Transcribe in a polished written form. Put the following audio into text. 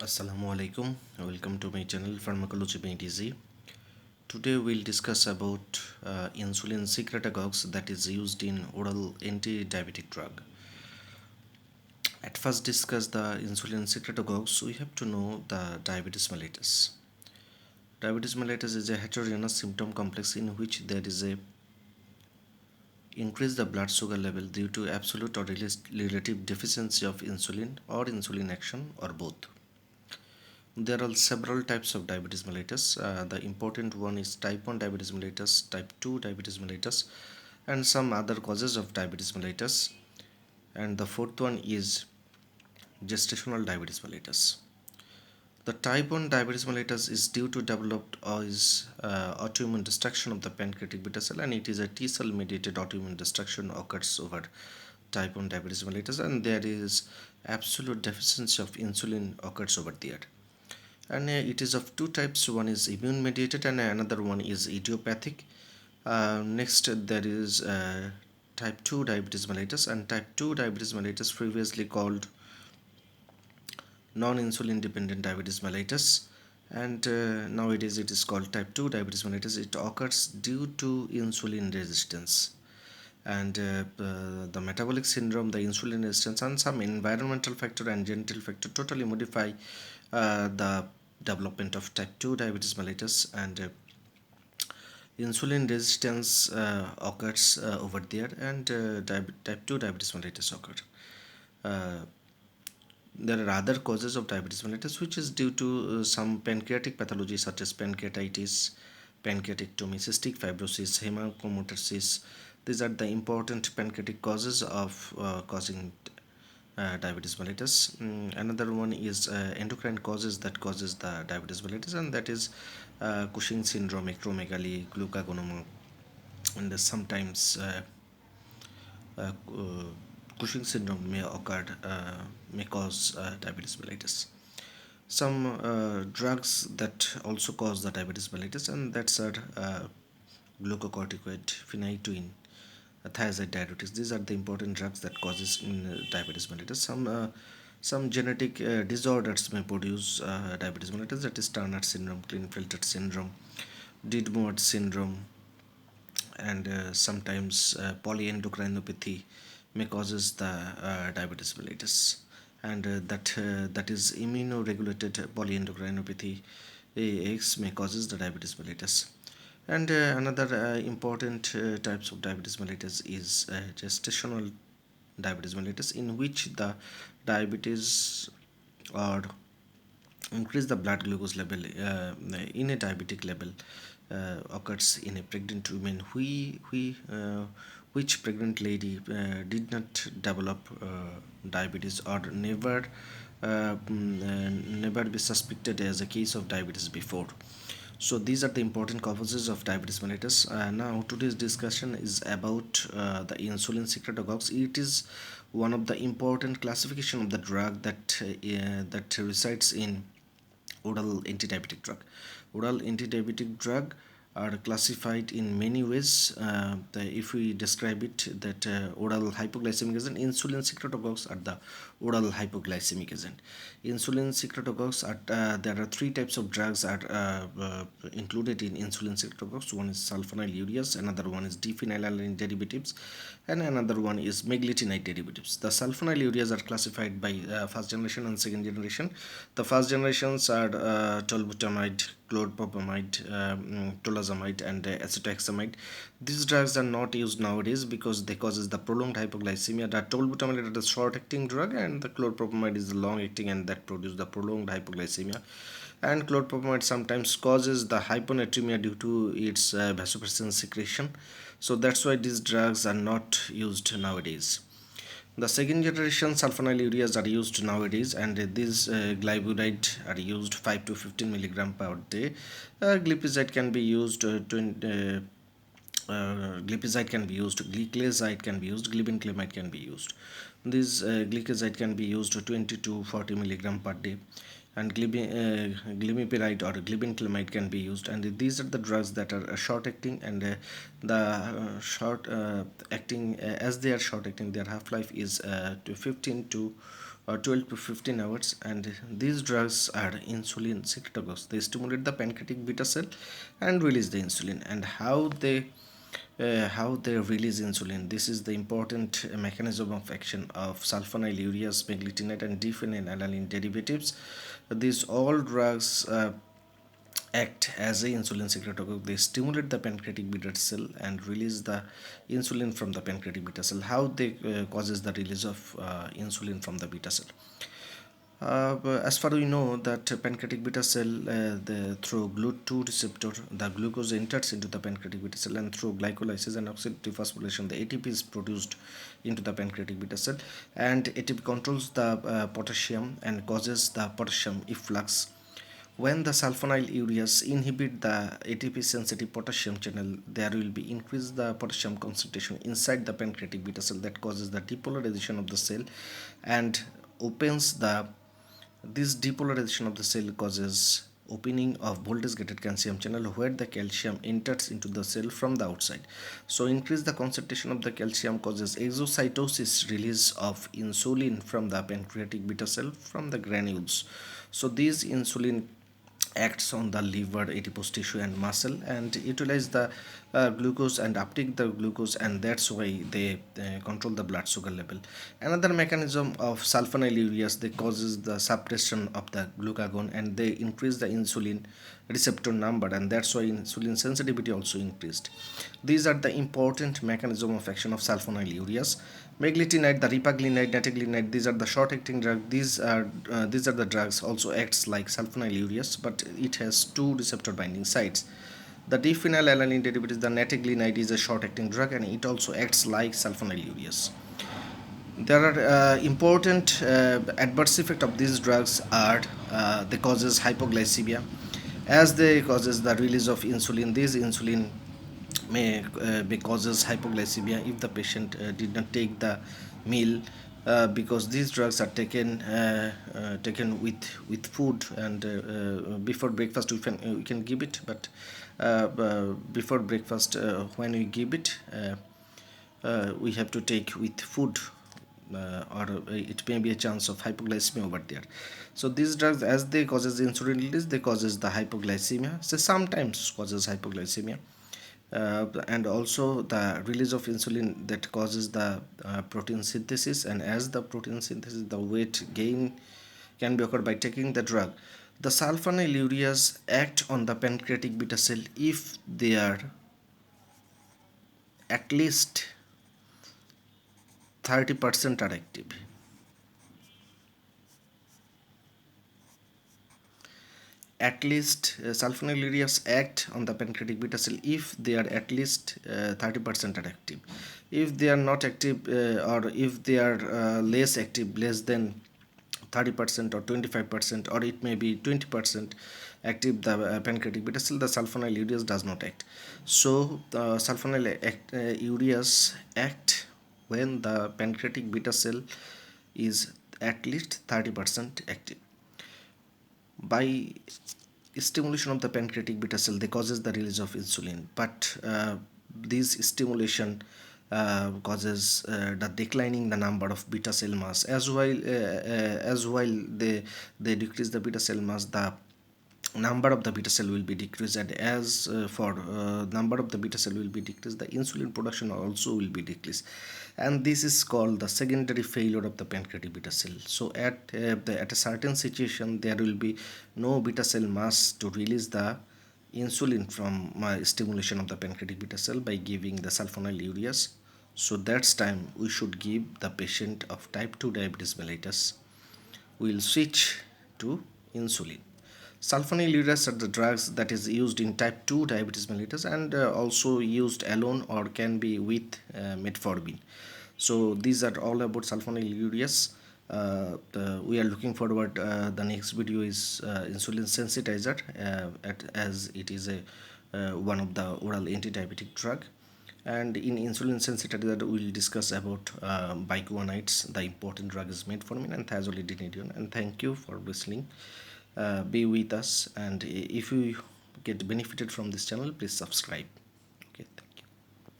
Assalamu alaikum. Welcome to my channel Pharmacology Made Easy. Today we'll discuss about insulin secretagogues that is used in oral anti-diabetic drug. At first discuss the insulin secretagogues, we have to know the diabetes mellitus. Diabetes mellitus is a heterogeneous symptom complex in which there is a increase the blood sugar level due to absolute or relative deficiency of insulin or insulin action or both. There are several types of diabetes mellitus. The important one is type 1 diabetes mellitus, type 2 diabetes mellitus, and some other causes of diabetes mellitus. And the fourth one is gestational diabetes mellitus. The type 1 diabetes mellitus is due to developed or is autoimmune destruction of the pancreatic beta cell, and it is a T cell mediated autoimmune destruction occurs over type 1 diabetes mellitus, and there is absolute deficiency of insulin occurs over there. And it is of two types. One is immune mediated and another one is idiopathic. Next there is type 2 diabetes mellitus, and type 2 diabetes mellitus previously called non-insulin dependent diabetes mellitus, and nowadays it is called type 2 diabetes mellitus. It occurs due to insulin resistance, and the metabolic syndrome, the insulin resistance, and some environmental factor and genital factor totally modify the development of type 2 diabetes mellitus, and insulin resistance occurs over there, and type 2 diabetes mellitus occur. Uh, there are other causes of diabetes mellitus which is due to some pancreatic pathology such as pancreatitis, pancreatectomy, cystic fibrosis, hemochromatosis. These are the important pancreatic causes of causing diabetes mellitus. Another one is endocrine causes that causes the diabetes mellitus, and that is Cushing syndrome, acromegaly, glucagonoma, and sometimes uh, uh, Cushing syndrome may cause diabetes mellitus. Some drugs that also cause the diabetes mellitus, and that's are glucocorticoid, phenytoin, thiazide diuretics. These are the important drugs that causes diabetes mellitus. Some genetic disorders may produce diabetes mellitus, that is Turner syndrome, Klinefelter syndrome, Didmouth syndrome, and sometimes polyendocrinopathy may causes the diabetes mellitus, and that is immunoregulated polyendocrinopathy AX may causes the diabetes mellitus. And another important types of diabetes mellitus is gestational diabetes mellitus, in which the diabetes or increase the blood glucose level in a diabetic level occurs in a pregnant woman which pregnant lady did not develop diabetes or never be suspected as a case of diabetes before. So these are the important causes of diabetes mellitus. Now today's discussion is about the insulin secretagogues. It is one of the important classification of the drug that resides in oral antidiabetic drug. Oral antidiabetic drug are classified in many ways. If we describe it, that oral hypoglycemic agent, insulin secretagogues are the oral hypoglycemic agent. Insulin secretagogues are there are three types of drugs are included in insulin secretagogues. One is sulfonylureas, another one is diphenylalanine derivatives, and another one is meglitinide derivatives. The sulfonylureas are classified by first generation and second generation. The first generations are tolbutamide, chlorpropamide, tolazamide, and acetohexamide. These drugs are not used nowadays because they causes the prolonged hypoglycemia. The tolbutamide is the short-acting drug, and the chlorpropamide is the long-acting, and that produce the prolonged hypoglycemia. And chlorpropamide sometimes causes the hyponatremia due to its vasopressin secretion. So that's why these drugs are not used nowadays. The second generation sulfonylureas are used nowadays, and these glyburide are used 5 to 15 milligram per day. Glipizide can be used glipizide can be used, gliclazide can be used, glibenclamide can be used. This gliclazide can be used 20 to 40 milligram per day, and glimepiride or glibenclamide can be used. And these are the drugs that are short acting, and the short acting as they are short acting, their half life is to 15 to 12 to 15 hours, and these drugs are insulin secretagogues. They stimulate the pancreatic beta cell and release the insulin. And how they release insulin, this is the important mechanism of action of sulfonylureas, meglitinate, and diphenylalanine derivatives. These all drugs act as a insulin secretagogue. They stimulate the pancreatic beta cell and release the insulin from the pancreatic beta cell. How they causes the release of insulin from the beta cell? But as far we know that pancreatic beta cell, through GLUT2 receptor, the glucose enters into the pancreatic beta cell, and through glycolysis and oxidative phosphorylation, the ATP is produced into the pancreatic beta cell, and ATP controls the potassium and causes the potassium efflux. When the sulfonylureas inhibit the ATP sensitive potassium channel, there will be increase the potassium concentration inside the pancreatic beta cell that causes the depolarization of the cell and opens the this depolarization of the cell causes opening of voltage gated calcium channel where the calcium enters into the cell from the outside. So increase the concentration of the calcium causes exocytosis, release of insulin from the pancreatic beta cell from the granules. So these insulin acts on the liver, adipose tissue, and muscle, and utilize the glucose and uptake the glucose, and that's why they control the blood sugar level. Another mechanism of sulfonylureas, they causes the suppression of the glucagon, and they increase the insulin receptor number, and that's why insulin sensitivity also increased. These are the important mechanism of action of sulfonylureas. Meglitinide, the ripaglinide, nataglinide, these are the short-acting drugs. These are the drugs also acts like sulfonylureas, but it has two receptor binding sites. The diphenylalanine derivative, the nataglinide, is a short-acting drug, and it also acts like sulfonylureas. There are important adverse effect of these drugs are they causes hypoglycemia, as they causes the release of insulin. This insulin may be causes hypoglycemia if the patient did not take the meal, because these drugs are taken with food, and before breakfast we can give it, but before breakfast, when we give it, we have to take with food, or it may be a chance of hypoglycemia over there. So these drugs, as they causes insulin release, they causes the hypoglycemia, so sometimes causes hypoglycemia. And also the release of insulin that causes the protein synthesis, and as the protein synthesis, the weight gain can be occurred by taking the drug. The sulfonylureas act on the pancreatic beta cell if they are at least 30% are active. At least sulfonylureas act on the pancreatic beta cell if they are at least 30% are active. If they are not active, or if they are less active, less than 30% or 25%, or it may be 20% active, the pancreatic beta cell, the sulfonylureas does not act. So the sulfonylureas act when the pancreatic beta cell is at least 30% active. By stimulation of the pancreatic beta cell, they causes the release of insulin, but this stimulation causes the declining the number of beta cell mass, as while they decrease the beta cell mass, the number of the beta cell will be decreased, and as for number of the beta cell will be decreased, the insulin production also will be decreased, and this is called the secondary failure of the pancreatic beta cell. So at a certain situation, there will be no beta cell mass to release the insulin from stimulation of the pancreatic beta cell by giving the sulfonylureas. So that's time we should give the patient of type 2 diabetes mellitus, we will switch to insulin. Sulfonylureas are the drugs that is used in type 2 diabetes mellitus, and also used alone or can be with metformin. So these are all about sulfonylureas. We are looking forward. The next video is insulin sensitizer, as it is a one of the oral anti-diabetic drug. And in insulin sensitizer, we will discuss about biguanides. The important drug is metformin and thiazolidinedione. And thank you for listening. Be with us, and if you get benefited from this channel, please subscribe.